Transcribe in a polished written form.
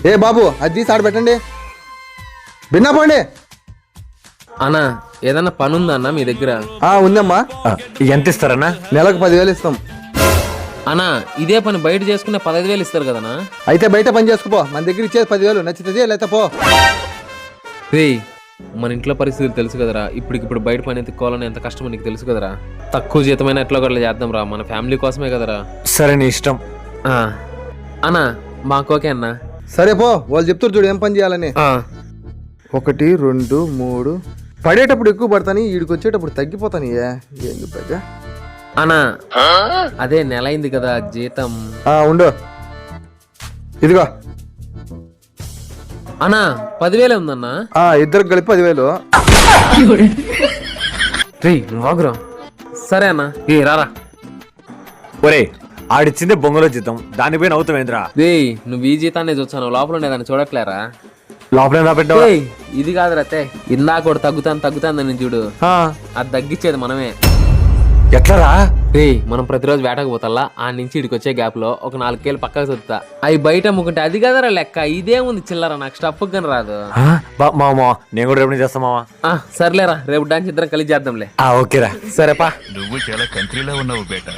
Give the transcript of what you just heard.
ఏ బాబు అది తీసి ఆడ పెట్టండి. భిన్నా పోండి. అన్నా ఏదన్నా పని ఉందా అన్న మీ దగ్గర? ఉందమ్మా. ఎంత ఇస్తారన్నా? నెలకు 10,000 ఇస్తాం. అన్నా ఇదే పని బయట చేసుకునే 15,000 ఇస్తారు కదనా? అయితే బయట పని చేసుకుపో, మన దగ్గర ఇచ్చేది 10,000. నచ్చితే లేకపోతే పో. రే మన ఇంట్లో పరిస్థితులు తెలుసు కదరా, ఇప్పటికిప్పుడు బయట పని ఎత్తుకోవాలని ఎంత కష్టమో నీకు తెలుసు కదరా. తక్కువ జీతమైన ఎట్లా ఒకటి చేద్దాం రా, మన ఫ్యామిలీ కోసమే కదరా. సరే నీ ఇష్టం. అన్నా మాకు ఓకే అన్నా. సరే పో, వాళ్ళు చెప్తారు చూడు ఏం పని చేయాలని. 1 2 3 పడేటప్పుడు ఎక్కువ పడతాను, ఈడికి వచ్చేటప్పుడు తగ్గిపోతాను. ఎందుకు పెద్ద అన్నా అదే నెల అయింది కదా జీతం. ఉండు, ఇదిగో అన్నా 10,000 ఉందన్నా. ఇద్దరికి కలిపి 10,000. రే నువ్వు ఆగురా. సరే అన్నా రారా. ఒరే ఆడిచ్చిందే బొంగలో జీతం, దానిపై నవ్వుతామేంద్రా? రే నువ్వు ఈ జీతాన్ని చూసాను, లోపల ఉండేదాన్ని చూడట్లేరా? లోపల పెట్టావు. ఇది కాదు రతే, ఇందాక కూడా తగ్గుతాందని చూడు, అది తగ్గించేది మనమే. ఎట్లరా? రే మనం ప్రతిరోజు వేటకు పోతల్లా, ఆ నుంచి ఇడికి వచ్చే గ్యాప్ లో ఒక 4 కేలు పక్కకు చూస్తా, అవి బయట అమ్ముకుంటే అది కదరా లెక్క. ఇదేముంది చిల్లర, నాకు స్టఫ్ గాని రాదు. మామా నేను కూడా రేపు చేస్తా మామా. సర్లేరా, రేపు డాన్స్ ఇద్దరం కలిసి చేద్దాంలే. ఓకేరా. సరేపా. నువ్వు చాలా కంట్రీలో ఉన్నావు బేటా.